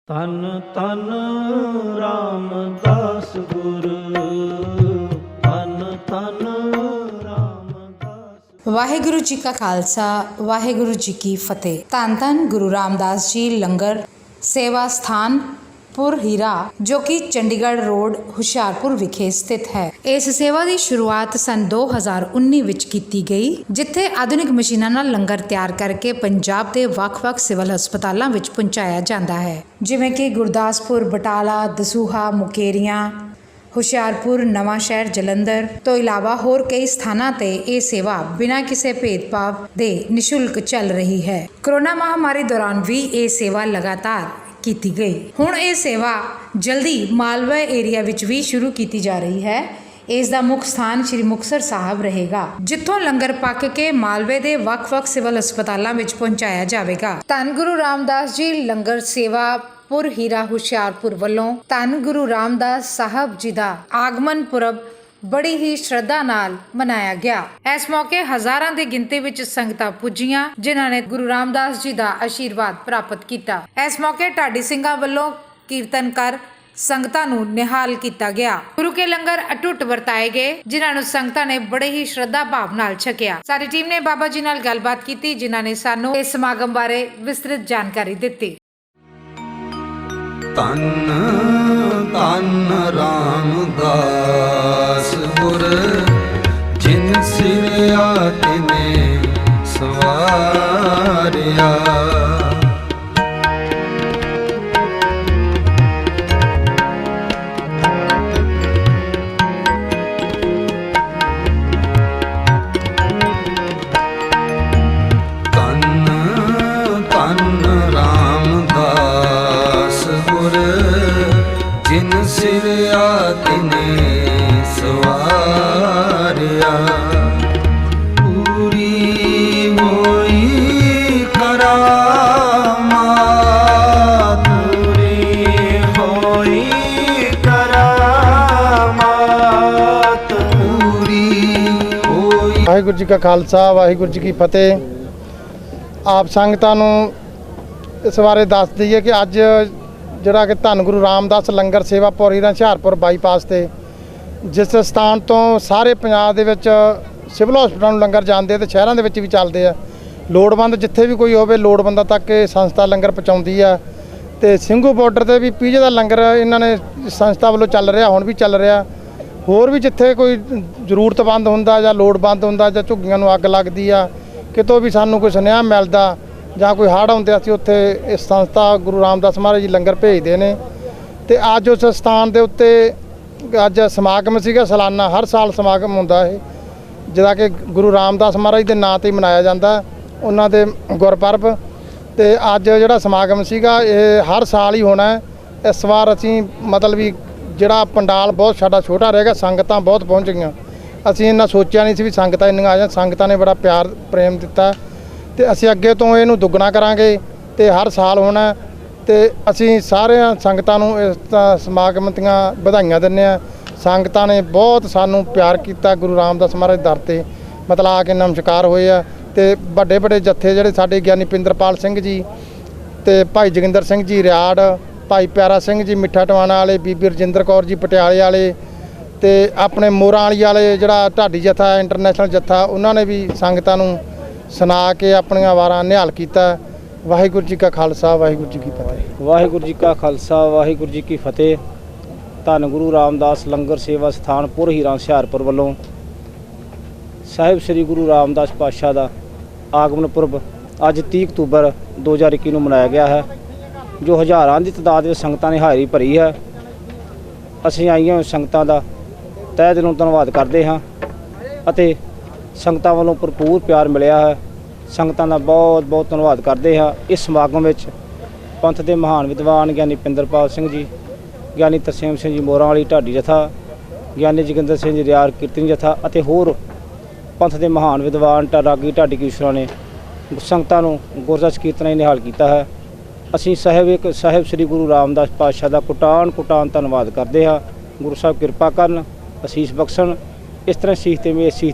ਤਨ ਤਨ ਰਾਮਦਾਸ ਗੁਰ ਤਨ ਤਨ ਰਾਮਦਾਸ। ਵਾਹਿਗੁਰੂ ਜੀ ਕਾ ਖਾਲਸਾ ਵਾਹਿਗੁਰੂ ਜੀ ਕੀ ਫਤਿਹ। ਧੰਨ ਧੰਨ ਗੁਰੂ ਰਾਮਦਾਸ ਜੀ ਲੰਗਰ ਸੇਵਾ ਸਥਾਨ ਪੁਰ ਹੀਰਾ ਜੋ ਕਿ ਚੰਡੀਗੜ੍ਹ ਰੋਡ ਹੁਸ਼ਿਆਰਪੁਰ ਵਿਖੇ ਸਥਿਤ ਹੈ। ਇਸ ਸੇਵਾ ਦੀ ਸ਼ੁਰੂਆਤ ਸਨ 2019 ਵਿੱਚ ਕੀਤੀ ਗਈ, ਜਿੱਥੇ ਆਧੁਨਿਕ ਮਸ਼ੀਨਾਂ ਨਾਲ ਲੰਗਰ ਤਿਆਰ ਕਰਕੇ ਪੰਜਾਬ ਦੇ ਵੱਖ-ਵੱਖ ਸਿਵਲ ਹਸਪਤਾਲਾਂ ਵਿੱਚ ਪਹੁੰਚਾਇਆ ਜਾਂਦਾ ਹੈ, ਜਿਵੇਂ ਕਿ ਗੁਰਦਾਸਪੁਰ, ਬਟਾਲਾ, ਦਸੂਹਾ, ਮੁਕੇਰੀਆਂ, ਹੁਸ਼ਿਆਰਪੁਰ, ਨਵਾਂ ਸ਼ਹਿਰ, ਜਲੰਧਰ ਤੋਂ ਇਲਾਵਾ ਹੋਰ ਕਈ ਸਥਾਨਾਂ ਤੇ ਇਹ ਸੇਵਾ ਬਿਨਾਂ ਕਿਸੇ ਭੇਦਭਾਵ ਦੇ ਨਿਸ਼ੁਲਕ ਚੱਲ ਰਹੀ ਹੈ। ਕੋਰੋਨਾ ਮਹਾਮਾਰੀ ਦੌਰਾਨ ਵੀ ਇਹ ਸੇਵਾ ਲਗਾਤਾਰ ਕੀਤੀ ਗਈ। ਹੁਣ ਇਹ ਸੇਵਾ ਜਲਦੀ ਮਾਲਵਾ ਏਰੀਆ ਵਿੱਚ ਵੀ ਸ਼ੁਰੂ ਕੀਤੀ ਜਾ ਰਹੀ ਹੈ। ਇਸ ਦਾ ਮੁੱਖ ਸਥਾਨ ਸ੍ਰੀ ਮੁਕਤਸਰ ਸਾਹਿਬ ਰਹੇਗਾ, ਜਿੱਥੋਂ ਲੰਗਰ ਪੱਕ ਕੇ ਮਾਲਵੇ ਦੇ ਵੱਖ-ਵੱਖ ਸਿਵਲ ਹਸਪਤਾਲਾਂ ਵਿੱਚ ਪਹੁੰਚਾਇਆ ਜਾਵੇਗਾ। ਧੰਨ ਗੁਰੂ ਰਾਮਦਾਸ ਜੀ ਲੰਗਰ ਸੇਵਾ ਪੁਰ ਹੀਰਾ ਹੁਸ਼ਿਆਰਪੁਰ ਵੱਲੋਂ ਧੰਨ ਗੁਰੂ ਰਾਮਦਾਸ ਸਾਹਿਬ ਜੀ ਦਾ ਆਗਮਨ ਪੁਰਬ ਬੜੀ ਹੀ ਸ਼ਰਧਾ ਨਾਲ ਮਨਾਇਆ ਗਿਆ। ਇਸ ਮੌਕੇ ਹਜ਼ਾਰਾਂ ਦੀ ਗਿਣਤੀ ਵਿੱਚ ਸੰਗਤਾਂ ਪੁੱਜੀਆਂ, ਜਿਨ੍ਹਾਂ ਨੇ ਗੁਰੂ ਰਾਮਦਾਸ ਜੀ ਦਾ ਆਸ਼ੀਰਵਾਦ ਪ੍ਰਾਪਤ ਕੀਤਾ। ਇਸ ਮੌਕੇ ਢਾਡੀ ਸਿੰਘਾਂ ਵੱਲੋਂ ਕੀਰਤਨ ਕਰ ਸੰਗਤਾਂ ਨੂੰ ਨਿਹਾਲ ਕੀਤਾ ਗਿਆ। ਗੁਰੂ ਕੇ ਲੰਗਰ ਅਟੁੱਟ ਵਰਤਾਏ ਗਏ, ਜਿਨ੍ਹਾਂ ਨੂੰ ਸੰਗਤਾਂ ਨੇ ਬੜੇ ਹੀ ਸ਼ਰਧਾ ਭਾਵ ਨਾਲ ਛਕਿਆ। ਸਾਡੀ ਟੀਮ ਨੇ ਬਾਬਾ ਜੀ ਨਾਲ ਗੱਲਬਾਤ ਕੀਤੀ, ਜਿਨ੍ਹਾਂ ਨੇ ਸਾਨੂੰ ਇਸ ਸਮਾਗਮ ਬਾਰੇ ਵਿਸਤ੍ਰਿਤ ਜਾਣਕਾਰੀ ਦਿੱਤੀ। ਧੰਨ ਧੰਨ ਰਾਮਦਾਸ ਗੁਰ ਜਿਨ ਸਿਰਿਆ ਤਿਨੇ ਸਵਾਰਿਆ। ਜਿਨ ਸਿਰਿਆ ਤਿਨੇ ਸਵਾਰਿਆ। ਪੂਰੀ ਹੋਈ ਕਰਾਮਾਤ, ਪੂਰੀ ਹੋਈ ਕਰਾਮਾਤ, ਪੂਰੀ ਹੋਈ। ਵਾਹਿਗੁਰੂ ਜੀ ਕਾ ਖਾਲਸਾ ਵਾਹਿਗੁਰੂ ਜੀ ਕੀ ਫਤਿਹ। ਆਪ ਸੰਗਤਾਂ ਨੂੰ ਇਸ ਬਾਰੇ ਦੱਸ ਦਈਏ ਕਿ ਅੱਜ ਜਿਹੜਾ ਕਿ ਧੰਨ ਗੁਰੂ ਰਾਮਦਾਸ ਲੰਗਰ ਸੇਵਾ ਪੁਰ ਹੀਰਾ ਹੁਸ਼ਿਆਰਪੁਰ ਬਾਈਪਾਸ ਤੇ ਜਿਸ ਸਥਾਨ ਤੋਂ ਸਾਰੇ ਪੰਜਾਬ ਦੇ ਵਿੱਚ ਸਿਵਲ ਹਸਪਤਾਲ ਨੂੰ ਲੰਗਰ ਜਾਂਦੇ ਤੇ ਸ਼ਹਿਰਾਂ ਦੇ ਵਿੱਚ ਵੀ ਚੱਲਦੇ ਆ, ਲੋੜਵੰਦ ਜਿੱਥੇ ਵੀ ਕੋਈ ਹੋਵੇ ਲੋੜਵੰਦਾਂ ਤੱਕ ਇਹ ਸੰਸਥਾ ਲੰਗਰ ਪਹੁੰਚਾਉਂਦੀ ਆ। ਤੇ ਸਿੰਘੂ ਬਾਰਡਰ ਤੇ ਵੀ ਪੀਜ਼ੇ ਦਾ ਲੰਗਰ ਇਹਨਾਂ ਨੇ ਸੰਸਥਾ ਵੱਲੋਂ ਚੱਲ ਰਿਹਾ, ਹੁਣ ਵੀ ਚੱਲ ਰਿਹਾ। ਹੋਰ ਵੀ ਜਿੱਥੇ ਕੋਈ ਜ਼ਰੂਰਤਮੰਦ ਹੁੰਦਾ ਜਾਂ ਲੋੜਵੰਦ ਹੁੰਦਾ ਜਾਂ ਝੁੱਗੀਆਂ ਨੂੰ ਅੱਗ ਲੱਗਦੀ ਆ, ਕਿਤੋਂ ਵੀ ਸਾਨੂੰ ਕੋਈ ਸੁਨੇਹਾ ਮਿਲਦਾ ਜਾਂ ਕੋਈ ਹੜ੍ਹ ਆਉਂਦੇ, ਅਸੀਂ ਉੱਥੇ ਇਸ ਸੰਸਥਾ ਗੁਰੂ ਰਾਮਦਾਸ ਮਹਾਰਾਜ ਜੀ ਲੰਗਰ ਭੇਜਦੇ ਨੇ। ਤੇ ਅੱਜ ਉਸ ਸਥਾਨ ਦੇ ਉੱਤੇ ਅੱਜ ਸਮਾਗਮ ਸੀਗਾ ਸਾਲਾਨਾ, ਹਰ ਸਾਲ ਸਮਾਗਮ ਹੁੰਦਾ ਇਹ, ਜਿਹੜਾ ਕਿ ਗੁਰੂ ਰਾਮਦਾਸ ਮਹਾਰਾਜ ਦੇ ਨਾਂ 'ਤੇ ਮਨਾਇਆ ਜਾਂਦਾ, ਉਹਨਾਂ ਦੇ ਗੁਰਪੁਰਬ। ਤੇ ਅੱਜ ਜਿਹੜਾ ਸਮਾਗਮ ਸੀਗਾ ਇਹ ਹਰ ਸਾਲ ਹੀ ਹੋਣਾ। ਇਸ ਵਾਰ ਅਸੀਂ ਮਤਲਬ ਵੀ ਜਿਹੜਾ ਪੰਡਾਲ ਬਹੁਤ ਸਾਡਾ ਛੋਟਾ ਰਹੇਗਾ, ਸੰਗਤਾਂ ਬਹੁਤ ਪਹੁੰਚ ਗਈਆਂ। ਅਸੀਂ ਇੰਨਾ ਸੋਚਿਆ ਨਹੀਂ ਸੀ ਵੀ ਸੰਗਤਾਂ ਇੰਨੀਆਂ ਆ ਜਾਣ। ਸੰਗਤਾਂ ਨੇ ਬੜਾ ਪਿਆਰ ਪ੍ਰੇਮ ਦਿੱਤਾ ਤੇ ਅਸੀਂ ਅੱਗੇ ਤੋਂ ਇਹਨੂੰ ਦੁੱਗਣਾ ਕਰਾਂਗੇ ਤੇ ਹਰ ਸਾਲ ਹੋਣਾ। ਤੇ ਅਸੀਂ ਸਾਰਿਆਂ ਸੰਗਤਾਂ ਨੂੰ ਇਸ ਸਮਾਗਮ ਦੀਆਂ ਵਧਾਈਆਂ ਦਿੰਦੇ ਹਾਂ। ਸੰਗਤਾਂ ਨੇ ਬਹੁਤ ਸਾਨੂੰ ਪਿਆਰ ਕੀਤਾ, ਗੁਰੂ ਰਾਮਦਾਸ ਮਹਾਰਾਜ ਦਰ ਤੇ ਮਤਲਬ ਆ ਕੇ ਨਮਸਕਾਰ ਹੋਏ ਆ। ਤੇ ਵੱਡੇ ਵੱਡੇ ਜੱਥੇ ਜਿਹੜੇ ਸਾਡੇ ਗਿਆਨੀ ਪਿੰਦਰਪਾਲ ਸਿੰਘ ਜੀ ਤੇ ਭਾਈ ਜੋਗਿੰਦਰ ਸਿੰਘ ਜੀ ਰਿਆੜ, ਭਾਈ ਪਿਆਰਾ ਸਿੰਘ ਜੀ ਮਿੱਠਾ ਟਵਾਣਾ ਵਾਲੇ, ਬੀਬੀ ਰਜਿੰਦਰ ਕੌਰ ਜੀ ਪਟਿਆਲੇ ਵਾਲੇ ਤੇ ਆਪਣੇ ਮੋਰਾਂ ਵਾਲੀ ਵਾਲੇ ਜਿਹੜਾ ਢਾਡੀ ਜੱਥਾ ਇੰਟਰਨੈਸ਼ਨਲ ਜੱਥਾ, ਉਹਨਾਂ ਨੇ ਵੀ ਸੰਗਤਾਂ ਨੂੰ ਸੁਣਾ ਕੇ ਆਪਣੀਆਂ ਵਾਰਾਂ ਨਿਹਾਲ ਕੀਤਾ। ਵਾਹਿਗੁਰੂ ਜੀ ਕਾ ਖਾਲਸਾ ਵਾਹਿਗੁਰੂ ਜੀ ਕੀ ਫਤਿਹ। ਵਾਹਿਗੁਰੂ ਜੀ ਕਾ ਖਾਲਸਾ ਵਾਹਿਗੁਰੂ ਜੀ ਕੀ ਫਤਿਹ। ਧੰਨ ਗੁਰੂ ਰਾਮਦਾਸ ਲੰਗਰ ਸੇਵਾ ਸਥਾਨ ਪੁਰ ਹੀਰਾ ਹੁਸ਼ਿਆਰਪੁਰ ਵੱਲੋਂ ਸਾਹਿਬ ਸ੍ਰੀ ਗੁਰੂ ਰਾਮਦਾਸ ਪਾਤਸ਼ਾਹ ਦਾ ਆਗਮਨ ਪੁਰਬ ਅੱਜ 30 ਅਕਤੂਬਰ 2021 ਨੂੰ ਮਨਾਇਆ ਗਿਆ ਹੈ, ਜੋ ਹਜ਼ਾਰਾਂ ਦੀ ਤਾਦਾਦ ਵਿੱਚ ਸੰਗਤਾਂ ਨੇ ਹਾਜ਼ਰੀ ਭਰੀ ਹੈ। ਅਸੀਂ ਆਈਆਂ ਸੰਗਤਾਂ ਦਾ ਤਹਿ ਦਿਲੋਂ ਧੰਨਵਾਦ ਕਰਦੇ ਹਾਂ ਅਤੇ ਸੰਗਤਾਂ ਵੱਲੋਂ ਭਰਪੂਰ ਪਿਆਰ ਮਿਲਿਆ ਹੈ। ਸੰਗਤਾਂ ਦਾ ਬਹੁਤ ਬਹੁਤ ਧੰਨਵਾਦ ਕਰਦੇ ਹਾਂ। ਇਸ ਸਮਾਗਮ ਵਿੱਚ ਪੰਥ ਦੇ ਮਹਾਨ ਵਿਦਵਾਨ ਗਿਆਨੀ ਪਿੰਦਰਪਾਲ ਸਿੰਘ ਜੀ, ਗਿਆਨੀ ਤਰਸੇਮ ਸਿੰਘ ਜੀ ਮੋਰਾਂ ਵਾਲੀ ਢਾਡੀ ਜਥਾ, ਗਿਆਨੀ ਜੋਗਿੰਦਰ ਸਿੰਘ ਜੀ ਰਿਆੜ ਕੀਰਤਨੀ ਜਥਾ ਅਤੇ ਹੋਰ ਪੰਥ ਦੇ ਮਹਾਨ ਵਿਦਵਾਨ ਰਾਗੀ ਢਾਡੀ ਕੀਸ਼ਰਾਂ ਨੇ ਸੰਗਤਾਂ ਨੂੰ ਗੁਰਦਸ ਕੀਰਤਨਾਂ ਨਿਹਾਲ ਕੀਤਾ ਹੈ। ਅਸੀਂ ਸਾਹਿਬ ਸ੍ਰੀ ਗੁਰੂ ਰਾਮਦਾਸ ਪਾਤਸ਼ਾਹ ਦਾ ਕੁਟਾਨ ਧੰਨਵਾਦ ਕਰਦੇ ਹਾਂ। ਗੁਰੂ ਸਾਹਿਬ ਕਿਰਪਾ ਕਰਨ, ਅਸੀਸ ਬਖਸ਼ਣ। ਇਸ ਤਰ੍ਹਾਂ ਸੀਖ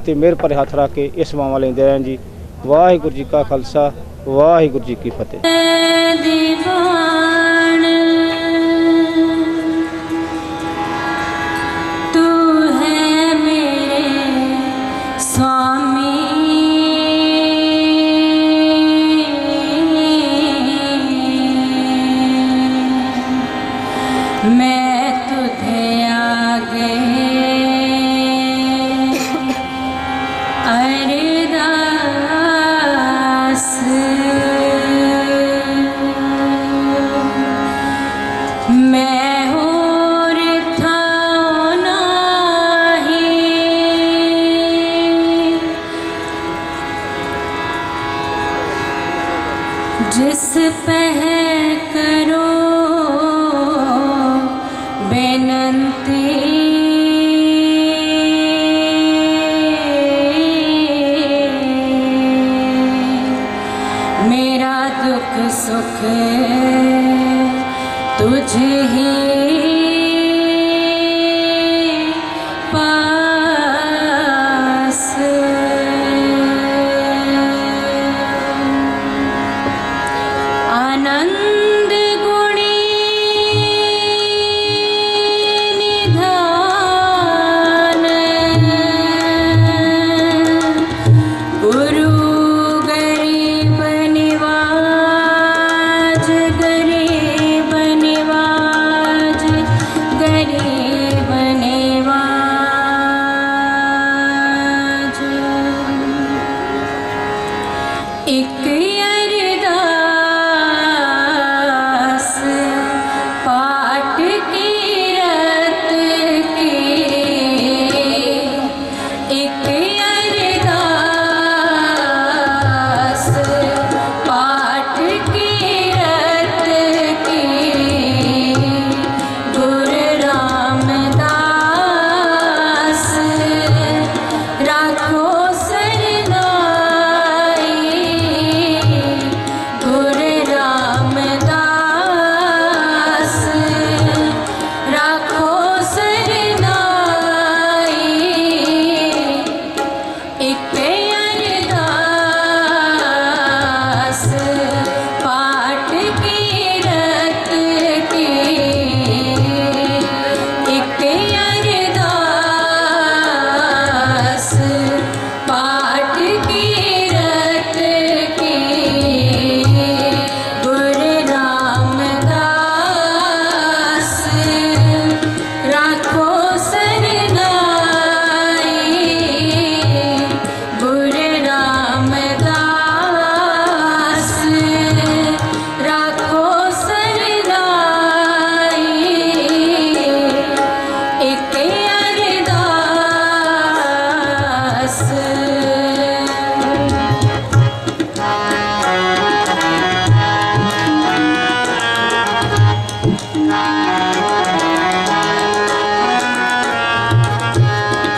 ਤੇ ਮਿਹਰ ਭਰੇ ਹੱਥ ਰੱਖ ਕੇ ਇਹ ਸੇਵਾਵਾਂ ਲੈਂਦੇ ਰਹਿਣ ਜੀ। ਵਾਹਿਗੁਰੂ ਜੀ ਕਾ ਖਾਲਸਾ ਵਾਹਿਗੁਰੂ ਜੀ ਕੀ ਫਤਿਹ। मैं तुझे आगे अरदास मैं और था नाही जिस पह करो बेनंती मेरा दुख सुख तुझे ही पास आनंद गुणी निधान गुरु गरीब निवाज गरीब निवाज गरीब निवाज एक अरदास पाठ की रत की एक अरदास पाठ की रत की गुरु रामदास राखो सरनाई गुरु रामदास राखो सरनाई एक अरदास पाठ की रत की एक अरदास पाठ की रत की गुरु रामदास राखो सरनाई गुरु रामदास राखो सरनाई एक अरदास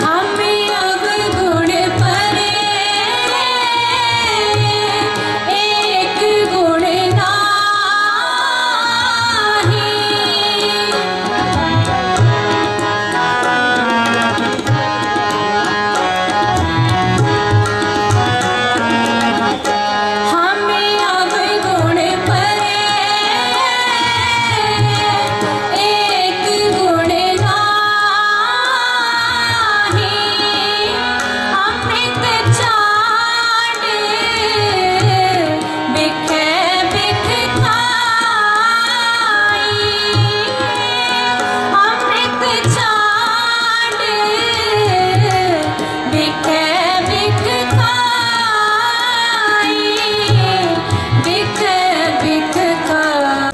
हमें अवगुण परे एक गुण नाही हमें अवगुण परे एक गुण नाही अमृत चाट बिखे बिख खाई अमृत चाट बिखे बिख खाई बिखे बिख खाई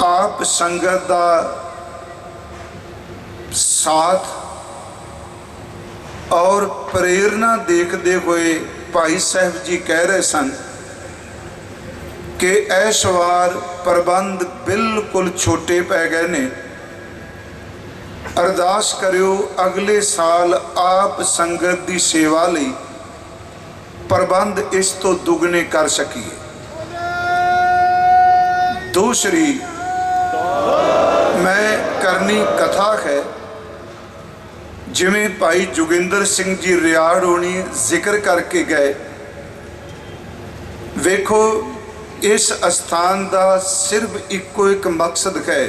आप संगत का साथ और प्रेरणा देखते हुए भाई साहब जी कह रहे सन कि इस वार प्रबंध बिल्कुल छोटे पै गए ने अरदास करियो अगले साल आप संगत की सेवा लई प्रबंध इस तो दुगने कर सकीए। दूसरी मैं करनी कथा है जिमें भाई जोगिंदर सिंह जी रियाड़ होनी जिक्र करके गए। वेखो इस अस्थान का सिर्फ इको एक मकसद है,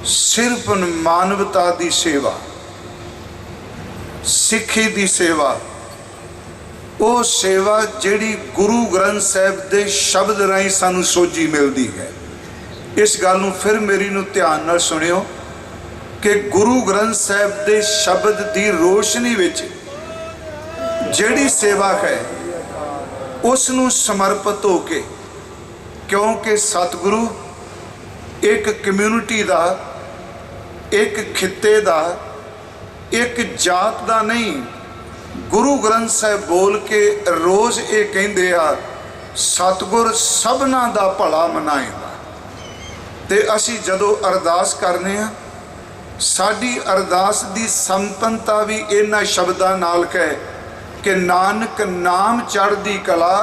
सिर्फ मानवता की सेवा, सिक्खी की सेवा, वो सेवा जिहड़ी गुरु ग्रंथ साहिब के शब्द राही सानू सोझी मिलती है। इस गल नूं फिर मेरी नूं ध्यान नाल सुनियो कि गुरु ग्रंथ साहिब दे शब्द दी रोशनी विच जिहड़ी सेवा है उस नूं समर्पित हो के, क्योंकि सतगुरु एक कम्यूनिटी दा, एक खिते दा, एक जात दा नहीं, गुरु ग्रंथ साहिब बोल के रोज़ ये कहंदे आ सतगुर सबना दा भला मनाएगा। ते असी जदों अरदास करने आ, साडी अरदास दी संपन्नता भी इन्हां शब्दां नाल है कि नानक नाम चढ़दी कला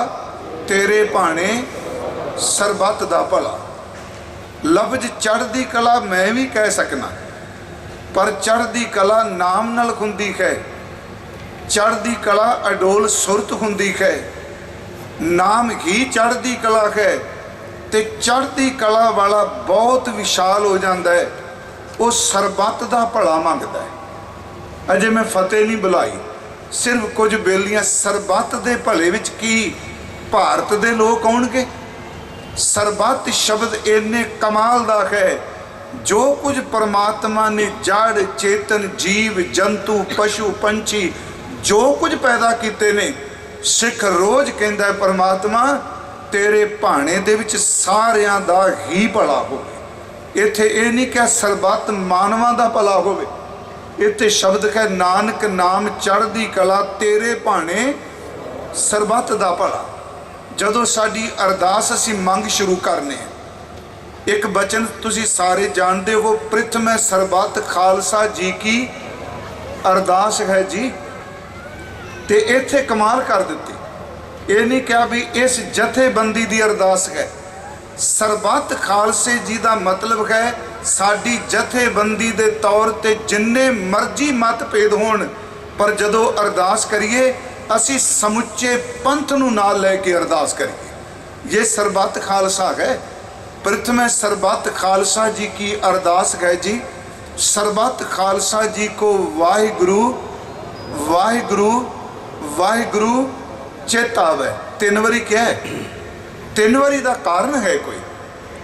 तेरे भाणे सरबत दा भला। लफ्ज चढ़दी कला मैं भी कह सकना, पर चढ़दी कला नाम नाल हुंदी है, चढ़दी कला अडोल सुरत हुंदी है, नाम ही चढ़दी कला है। ते चढ़दी कला वाला बहुत विशाल हो जाता है, वो सरबत दा भला मंगदा है। अजे मैं फतेह नहीं बुलाई, सिर्फ कुछ बेलियां सरबत दे भले विच की भारत दे लोग आउणगे। सरबत शब्द इन्ने कमाल दा है, जो कुछ परमात्मा ने जड़ चेतन जीव जंतु पशु पंछी जो कुछ पैदा किए ने, सिख रोज कहता है परमात्मा तेरे भाणे दे विच सारियां दा ही भला होवे। इत्थे ये नहीं क्या सरबत मानवां दा भला होवे, इत्थे शब्द है नानक नाम चढ़दी कला तेरे भाणे सरबत दा भला। जदों साडी अरदास असी मंग शुरू करने, एक बचन तुसी सारे जानते हो, प्रथम सरबत खालसा जी की अरदास है जी। ते इत्थे कमाल कर दी, ये नहीं क्या भी इस जथेबंदी की अरदास है। सरबत खालसे जी का मतलब है साडी जथेबंदी के तौर पर जिन्ने मर्जी मतभेद होण, पर जदों अरदास करिए असी समुचे पंथ नूं नाल लैके अरदास करिए। ये सरबत खालसा है। प्रथम सरबत खालसा जी की अरदास है जी। सरबत खालसा जी को वाहिगुरु वाहिगुरु वाहिगुरु चेता आवे। 3 वारी क्या है? 3 वारी का कारण है कोई?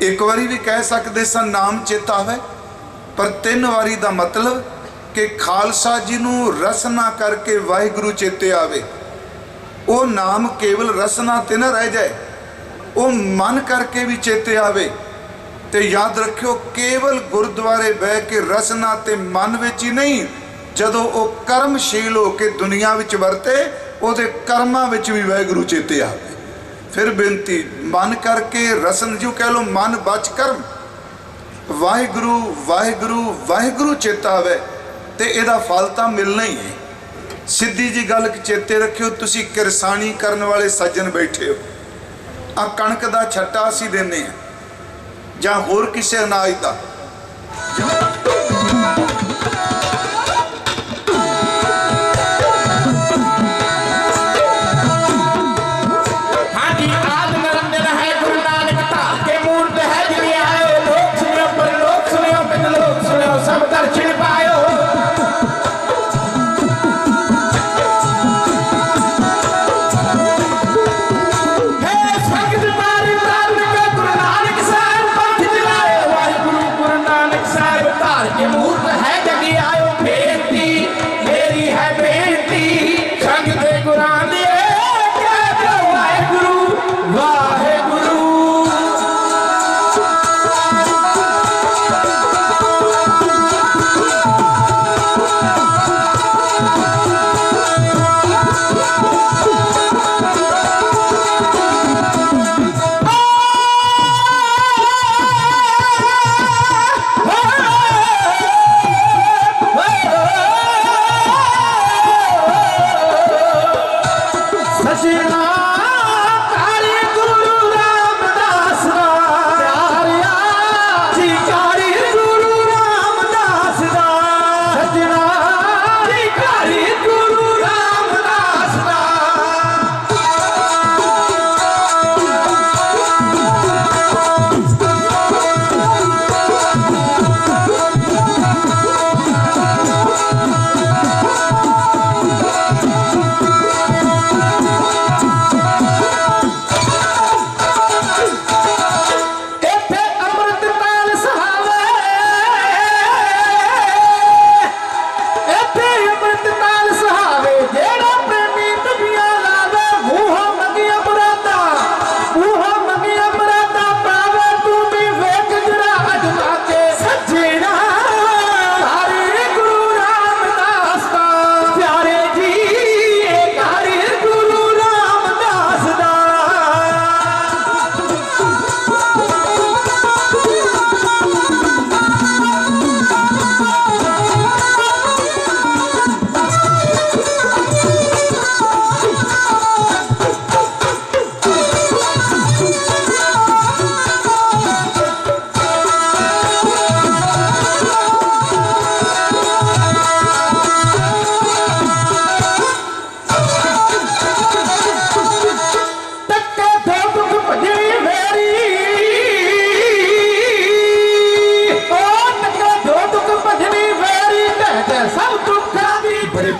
एक बारी भी कह सकते सन नाम चेता आवे, पर 3 वारी का मतलब कि खालसा जी नूं रसना करके वाहिगुरु चेते आवे। वो नाम केवल रसना ते ना रह जाए, वो मन करके भी चेते आवे। तो याद रखियो केवल गुरुद्वारे बह के रसना ते मन विच ही नहीं, जदों वो कर्मशील हो के दुनिया विच वरते उहदे कर्मां विच भी वाहिगुरु चेते आवे। फिर बेनती मन करके रसन जो कह लो मन बच कर्म, वाहिगुरु वाहिगुरु वाहिगुरु चेता आवे तो यदा फल तो मिलना ही है। सीधी जी गल चेते रखियो, तुसी किरसानी करने वाले सज्जन बैठे हो, आ कणक का छट्टा असी देने जां होर किसी अनाज का, साहिब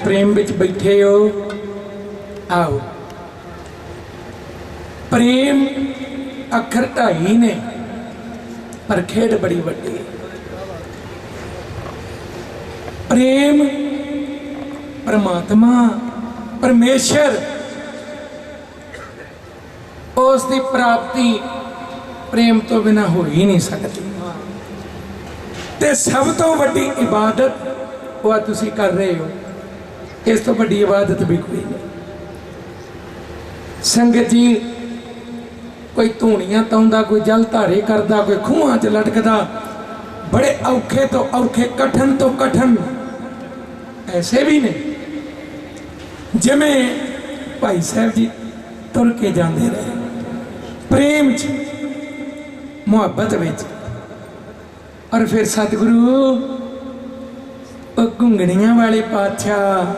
ਪ੍ਰੇਮ ਵਿੱਚ ਬੈਠੇ ਹੋ, ਆਓ। ਪ੍ਰੇਮ ਅੱਖਰ ਢਾਈ ਨੇ ਪਰ ਖੇਡ ਬੜੀ ਵੱਡੀ ਹੈ। ਪ੍ਰੇਮ ਪਰਮਾਤਮਾ ਪਰਮੇਸ਼ਰ, ਉਸ ਦੀ ਪ੍ਰਾਪਤੀ ਪ੍ਰੇਮ ਤੋਂ ਬਿਨਾ ਹੋ ਹੀ ਨਹੀਂ ਸਕਦੀ। ਤੇ ਸਭ ਤੋਂ ਵੱਡੀ ਇਬਾਦਤ ਉਹ ਆ ਤੁਸੀਂ ਕਰ ਰਹੇ ਹੋ। ਇਸ ਤੋਂ ਵੱਡੀ ਇਬਾਦਤ ਵੀ ਕੋਈ ਨਹੀਂ। ਸੰਗਤ ਜੀ, ਕੋਈ ਧੂਣੀਆਂ ਤਾਉਂਦਾ, ਕੋਈ ਜਲ ਧਾਰੇ ਕਰਦਾ, ਕੋਈ ਖੂਹਾਂ 'ਚ ਲਟਕਦਾ, ਬੜੇ ਔਖੇ ਤੋਂ ਔਖੇ, ਕਠਨ ਤੋਂ ਕਠਨ ਐਸੇ ਵੀ ਨੇ ਜਿਵੇਂ ਭਾਈ ਸਾਹਿਬ ਜੀ ਤੁਰ ਕੇ ਜਾਂਦੇ ਰਹੇ ਪ੍ਰੇਮ 'ਚ, ਮੁਹੱਬਤ ਵਿੱਚ। ਔਰ ਫਿਰ ਸਤਿਗੁਰੂ ਉਹ ਘੁੰਗਣੀਆਂ ਵਾਲੇ ਪਾਤਸ਼ਾਹ,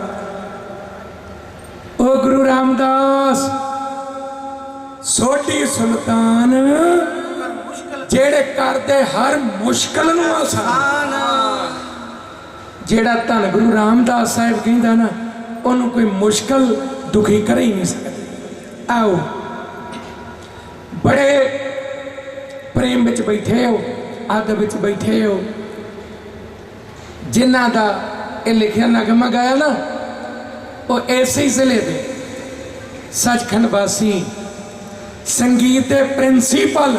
ਉਹ ਗੁਰੂ ਰਾਮਦਾਸ ਸੋਢੀ ਸੁਲਤਾਨ, ਜਿਹੜੇ ਕਰਦੇ ਹਰ ਮੁਸ਼ਕਲ ਨੂੰ ਆਸਾਨ। ਜਿਹੜਾ ਧੰਨ ਗੁਰੂ ਰਾਮਦਾਸ ਸਾਹਿਬ ਕਹਿੰਦਾ ਨਾ, ਉਹਨੂੰ ਕੋਈ ਮੁਸ਼ਕਲ ਦੁਖੀ ਕਰ ਹੀ ਨਹੀਂ ਸਕਦੀ। ਆਓ, ਬੜੇ ਪ੍ਰੇਮ ਵਿੱਚ ਬੈਠੇ ਹੋ, ਅੱਧ ਵਿੱਚ ਬੈਠੇ ਹੋ। ਜਿਨ੍ਹਾਂ ਦਾ ਇਹ ਲਿਖਿਆ ਨਗਮਾ ਗਾਇਆ ਨਾ, ਉਹ ਇਸੇ ਜ਼ਿਲ੍ਹੇ ਦੇ ਸੱਚਖੰਡ ਵਾਸੀ ਸੰਗੀਤ ਦੇ ਪ੍ਰਿੰਸੀਪਲ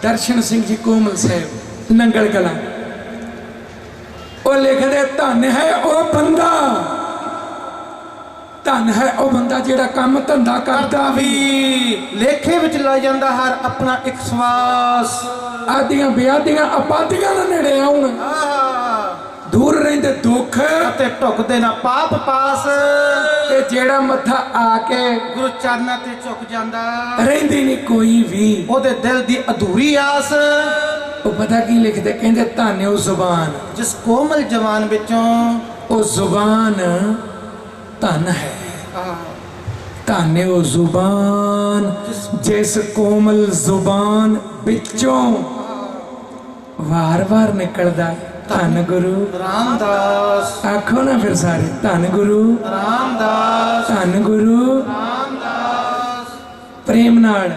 ਦਰਸ਼ਨ ਸਿੰਘ ਜੀ ਕੋਮਲ ਸਾਹਿਬ ਨੰਗਲ ਕਲਾਂ। ਉਹ ਲਿਖਦੇ, ਧੰਨ ਹੈ ਉਹ ਬੰਦਾ, ਧੰਨ ਹੈ ਉਹ ਬੰਦਾ ਜਿਹੜਾ ਕੰਮ ਧੰਦਾ ਕਰਦਾ ਵੀ ਲੇਖੇ ਵਿੱਚ ਲੈ ਜਾਂਦਾ ਹਰ ਆਪਣਾ ਇੱਕ ਸਵਾਸ। ਆਦੀਆਂ ਵਿਆਦੀਆਂ ਆਬਾਦੀਆਂ ਦੇ ਨੇੜੇ ਆਉਣ, ਦੂਰ ਰਹਿੰਦੇ ਦੁੱਖ ਅਤੇ ਢੁਕਦੇ ਨਾ ਪਾਪ ਪਾਸ। ਤੇ ਜਿਹੜਾ ਮੱਥਾ ਆ ਕੇ ਗੁਰੂ ਚਰਨਾਂ ਤੇ ਝੁਕ ਜਾਂਦਾ, ਰਹਿੰਦੀ ਨਹੀਂ ਕੋਈ ਵੀ ਉਹਦੇ ਦਿਲ ਦੀ ਅਧੂਰੀ ਆਸ। ਉਹ ਪਤਾ ਕੀ ਲਿਖਦੇ, ਕਹਿੰਦੇ ਧੰਨ ਉਹ ਜ਼ੁਬਾਨ, ਜਿਸ ਕੋਮਲ ਜਵਾਨ ਵਿੱਚੋਂ, ਉਹ ਜ਼ੁਬਾਨ ਧਨ ਹੈ। ਧੰਨ ਉਹ ਜ਼ੁਬਾਨ ਜਿਸ ਕੋਮਲ ਜ਼ੁਬਾਨ ਵਿੱਚੋਂ ਵਾਰ-ਵਾਰ ਨਿਕਲਦਾ ਧੰਨ ਗੁਰੂ ਰਾਮਦਾਸ। ਆਖੋ ਨਾ ਫਿਰ ਸਾਰੇ, ਧੰਨ ਗੁਰੂ ਰਾਮਦਾਸ, ਧੰਨ ਗੁਰੂ ਰਾਮਦਾਸ। ਪ੍ਰੇਮ ਨਾਲ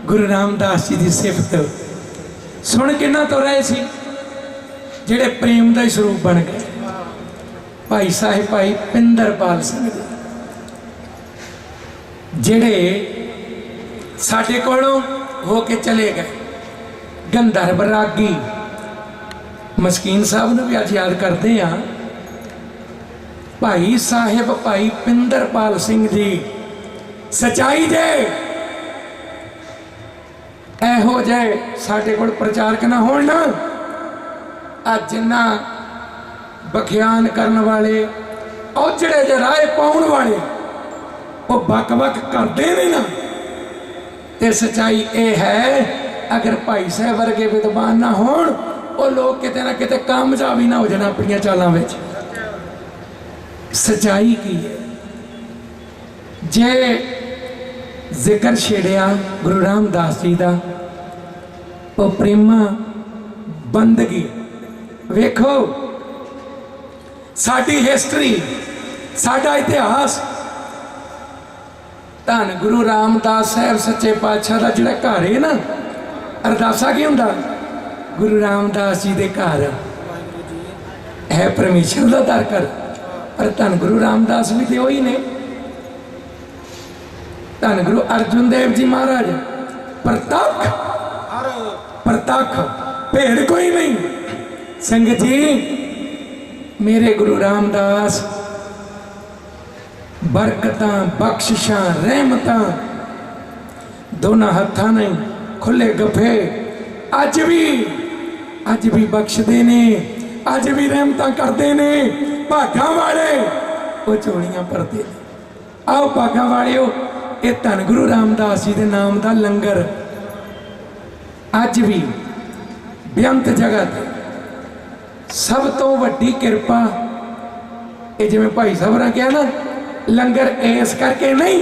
ਗੁਰੂ ਰਾਮਦਾਸ ਜੀ ਦੀ ਸਿਫਤ ਸੁਣ ਕਿੰਨਾ ਤੋਂ ਰਹੇ ਸੀ, ਜਿਹੜੇ ਪ੍ਰੇਮ ਦਾ ਹੀ ਸਰੂਪ ਬਣ ਗਏ। ਭਾਈ ਸਾਹਿਬ ਭਾਈ ਪਿੰਦਰਪਾਲ ਸਿੰਘ ਜੀ, ਜਿਹੜੇ ਸਾਡੇ ਕੋਲੋਂ ਹੋ ਕੇ ਚਲੇ ਗਏ, ਗੰਧਰਵ ਰਾਗੀ। ਮਸਕੀਨ ਸਾਹਿਬ ਨੂੰ ਵੀ ਅੱਜ ਯਾਦ ਕਰਦੇ ਆ। ਭਾਈ ਸਾਹਿਬ ਭਾਈ ਪਿੰਦਰਪਾਲ ਸਿੰਘ ਜੀ ਸਚਾਈ ਦੇ ਇਹੋ ਜਿਹੇ ਸਾਡੇ ਕੋਲ ਪ੍ਰਚਾਰਕ ਨਾ ਹੋਣ ਨਾ, ਅੱਜ ਜਿੰਨਾ ਬਖਿਆਨ ਕਰਨ ਵਾਲੇ, ਉਹ ਜਿਹੜੇ ਜੇ ਰਾਹ ਪਾਉਣ ਵਾਲੇ, ਉਹ ਬਕ-ਬਕ ਕਰਦੇ ਨੇ ਨਾ। ਤੇ ਸਚਾਈ ਇਹ ਹੈ, ਅਗਰ ਭਾਈ ਸਾਹਿਬ ਵਰਗੇ ਵਿਦਵਾਨ ਨਾ ਹੋਣ, ਉਹ ਲੋਕ ਕਿਤੇ ਨਾ ਕਿਤੇ ਕਾਮਯਾਬ ਹੀ ਨਾ ਹੋ ਜਾਣ ਆਪਣੀਆਂ ਚਾਲਾਂ ਵਿੱਚ। ਸਚਾਈ ਕੀ ਹੈ? ਜੇ ਜ਼ਿਕਰ ਛੇੜਿਆ ਗੁਰੂ ਰਾਮਦਾਸ ਜੀ ਦਾ, ਉਹ ਪ੍ਰੇਮਾ ਬੰਦਗੀ। ਵੇਖੋ ਸਾਡੀ ਹਿਸਟਰੀ, ਸਾਡਾ ਇਤਿਹਾਸ, ਧੰਨ ਗੁਰੂ ਰਾਮਦਾਸ ਸਾਹਿਬ ਸੱਚੇ ਪਾਤਸ਼ਾਹ ਦਾ ਜਿਹੜਾ ਘਰ ਹੈ ਨਾ, ਅਰਦਾਸਾ ਕੀ ਹੁੰਦਾ? ਗੁਰੂ ਰਾਮਦਾਸ ਜੀ ਦੇ ਘਰ ਹੈ ਪਰਮੇਸ਼ਰ ਦਾ ਦਰ ਘਰ। ਪਰ ਧੰਨ ਗੁਰੂ ਰਾਮਦਾਸ ਵੀ ਤੇ ਉਹੀ ਨੇ। ਧੰਨ ਗੁਰੂ ਅਰਜੁਨ ਦੇਵ ਜੀ ਮਹਾਰਾਜ ਪ੍ਰਤੱਖ, ਪ੍ਰਤੱਖ, ਭੇੜ ਕੋਈ ਨਹੀਂ। ਸੰਗਤ ਜੀ, ਮੇਰੇ ਗੁਰੂ ਰਾਮਦਾਸ ਬਰਕਤਾਂ, ਬਖਸ਼ਿਸ਼ਾਂ, ਰਹਿਮਤਾਂ ਦੋਨਾਂ ਹੱਥਾਂ ਨੇ ਖੁੱਲੇ ਗੱਫੇ ਅੱਜ ਵੀ ਬਖਸ਼ਦੇ ਨੇ, ਅੱਜ ਵੀ ਰਹਿਮਤਾਂ ਕਰਦੇ ਨੇ। ਭਾਗਾਂ ਵਾਲੇ ਉਹ ਝੋਲੀਆਂ ਭਰਦੇ ਨੇ। ਆਓ ਭਾਗਾਂ ਵਾਲਿਓ, ਇਹ ਧੰਨ ਗੁਰੂ ਰਾਮਦਾਸ ਜੀ ਦੇ ਨਾਮ ਦਾ ਲੰਗਰ ਅੱਜ ਵੀ ਬੇਅੰਤ ਜਗ੍ਹਾ ਤੇ ਸਭ ਤੋਂ ਵੱਡੀ ਕਿਰਪਾ। ਇਹ ਜਿਵੇਂ ਭਾਈ ਸਾਹਿਬ ਨੇ ਕਿਹਾ ਨਾ, ਲੰਗਰ ਇਸ ਕਰਕੇ ਨਹੀਂ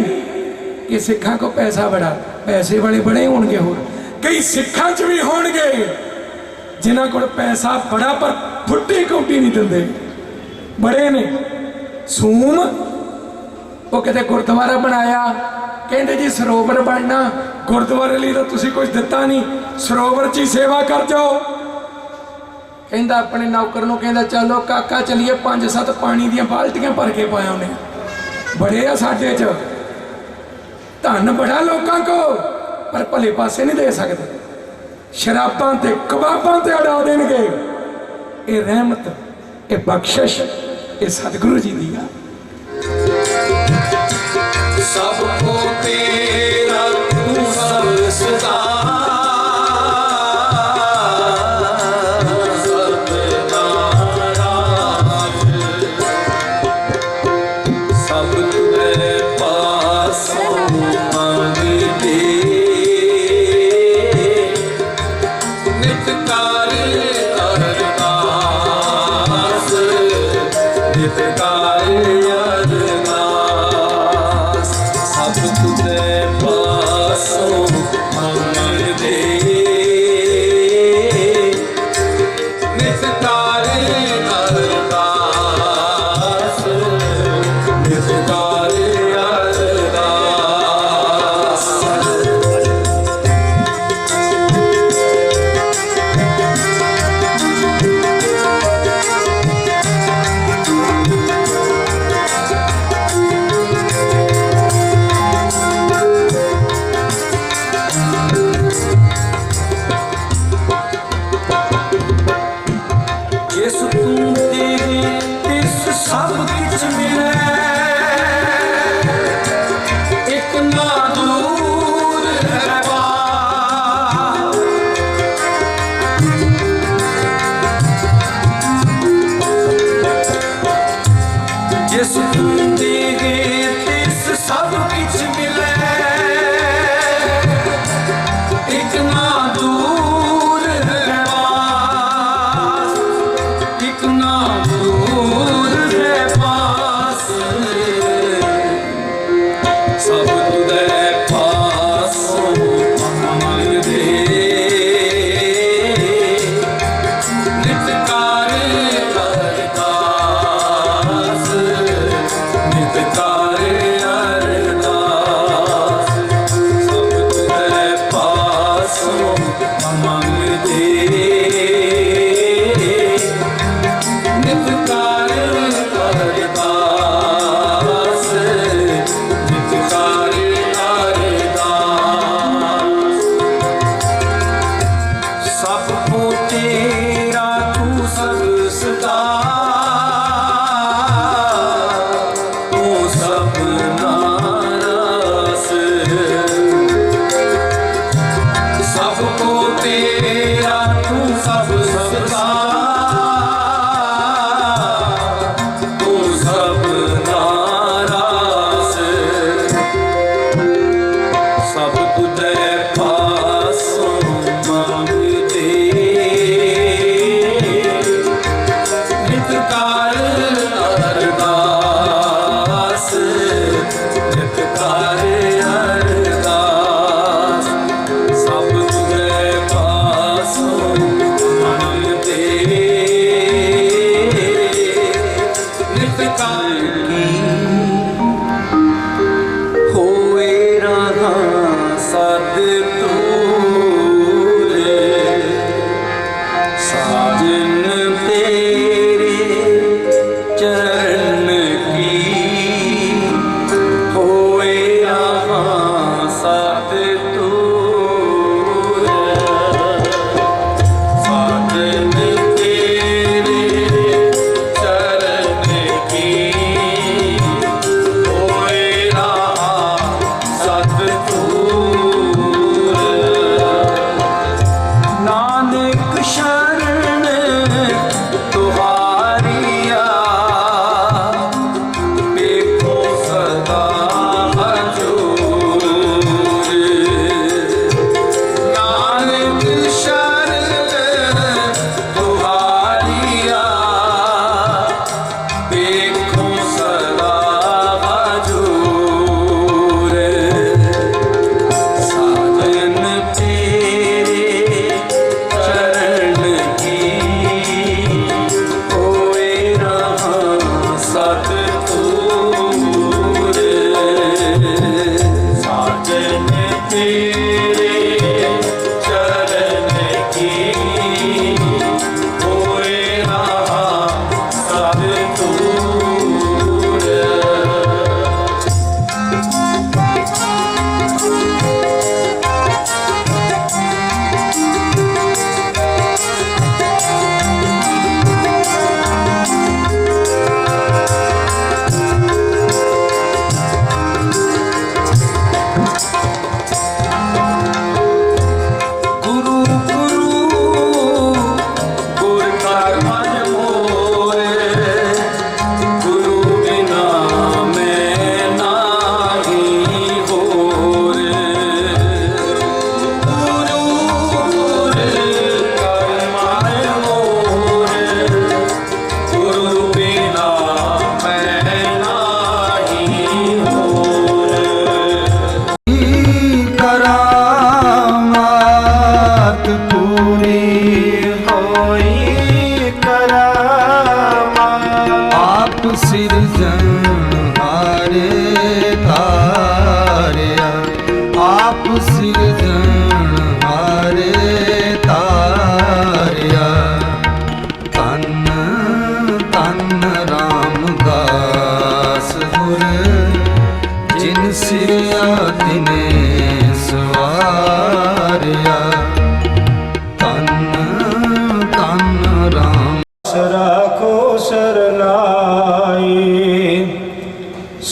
ਕਿ ਸਿੱਖਾਂ ਕੋ ਪੈਸਾ ਬੜਾ, ਪੈਸੇ ਵਾਲੇ ਬੜੇ ਹੋਣਗੇ, ਹੋਰ ਕਈ ਸਿੱਖਾਂ 'ਚ ਵੀ ਹੋਣਗੇ ਜਿਨ੍ਹਾਂ ਕੋਲ ਪੈਸਾ ਬੜਾ ਪਰ ਫੁੱਟੀ ਕੌਡੀ ਨਹੀਂ ਦਿੰਦੇ, ਬੜੇ ਨੇ। ਸੂਮ ਉਹ ਕਿਤੇ ਗੁਰਦੁਆਰਾ ਬਣਾਇਆ, ਕਹਿੰਦੇ ਜੀ ਸਰੋਵਰ ਬਣਨਾ, ਗੁਰਦੁਆਰੇ ਲਈ ਤਾਂ ਤੁਸੀਂ ਕੁਝ ਦਿੱਤਾ ਨਹੀਂ, ਸਰੋਵਰ 'ਚ ਹੀ ਸੇਵਾ ਕਰ ਜਾਓ। ਕਹਿੰਦਾ ਆਪਣੇ ਨੌਕਰ ਨੂੰ, ਕਹਿੰਦਾ ਚਲੋ ਕਾਕਾ ਚਲੀਏ 5-7 ਪਾਣੀ ਦੀਆਂ ਬਾਲਟੀਆਂ ਭਰ ਕੇ ਪਾਇਆ ਉਹਨੇ। ਬੜੇ ਆ ਸਾਡੇ 'ਚ ਧਨ ਬੜਾ ਲੋਕਾਂ ਕੋ, ਪਰ ਭਲੇ ਪਾਸੇ ਨਹੀਂ ਦੇ ਸਕਦੇ, ਸ਼ਰਾਬਾਂ ਤੇ ਕਬਾਬਾਂ ਤੇ ਉਡਾ ਦੇਣਗੇ। ਇਹ ਰਹਿਮਤ, ਇਹ ਬਖਸ਼ਿਸ਼, ਇਹ ਸਤਿਗੁਰੂ ਜੀ ਦੀ ਆ। ਸਭ ਕੋ ਤੇਰਾ ਤੂੰ ਸਭ ਸਦਾ ਸ਼ਰਨ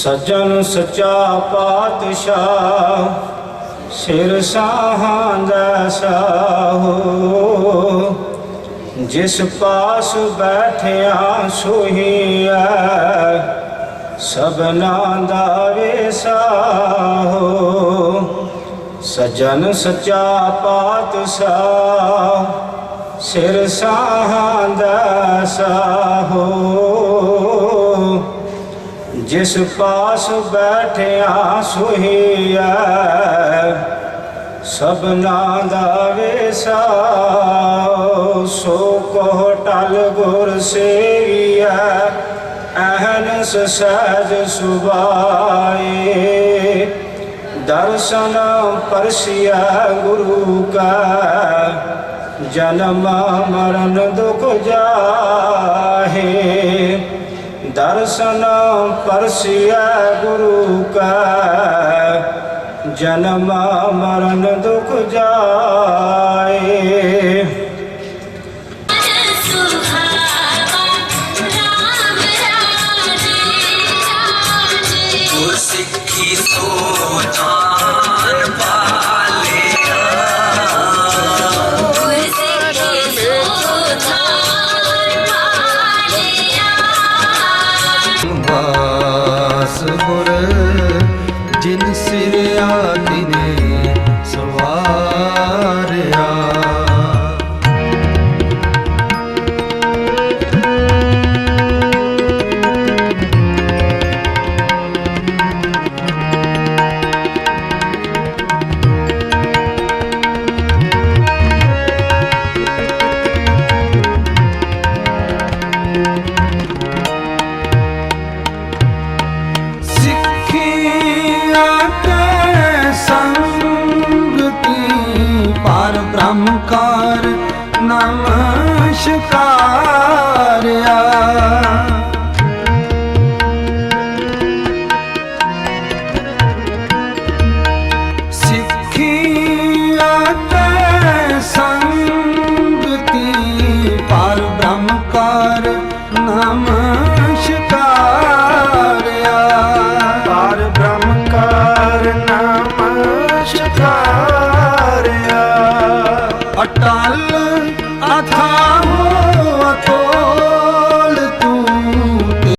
ਸੱਜਣ ਸੱਚਾ ਪਾਤਸ਼ਾਹ ਸਿਰ ਸਾਹਾਂ ਦਾ ਸਾਹੋ ਜਿਸ ਪਾਸ ਬੈਠਿਆ ਸੋਹੀਐ ਸਭਨਾ ਦਾ ਵੇਸਾਹੋ ਸੱਜਣ ਸੱਚਾ ਪਾਤਸ਼ਾਹ ਸਿਰ ਸਾਹਾਂ ਦਾ ਸਾਹੋ ਜਿਸ ਪਾਸ ਬੈਠਿਆ ਸੋਹੀਐ ਸਭਨਾ ਦਾ ਵੇਸਾਹੋ ਸੋ ਕੋ ਟਲ ਗੁਰ ਸੇਵੀਐ ਅਹਨਸ ਸਹਿਜ ਸੁਭਾਏ ਦਰਸ਼ਨ ਪਰਸਿਆ ਗੁਰੂ ਕਾ ਜਨਮ ਮਰਨ ਦੁਖ ਜਾਹੇ ਦਰਸ਼ਨ ਪਰਸਿਆ ਗੁਰੂ ਕਾ ਜਨਮ ਮਰਨ ਦੁਖ ਜਾਏ ਸੁਹਾਵਾ ਰਾਮ ਰਾਜੇ ਗੁਰ ਸਿੱਖੀ ਸੋਧਾਨ ਪਾਲਿਆ ਗੁਰ ਸਿੱਖੀ ਸੋਧਾਨ ਪਾਲਿਆ ਵਾਸ ਗੁਰ ਜਿਨ ਸਿਰਿਆ ਤਿਨੇ ਸਵਾਰਿਆ ਪਰ ਬ੍ਰਹਮਕਾਰ ਨਮਸਕਾਰਿਆ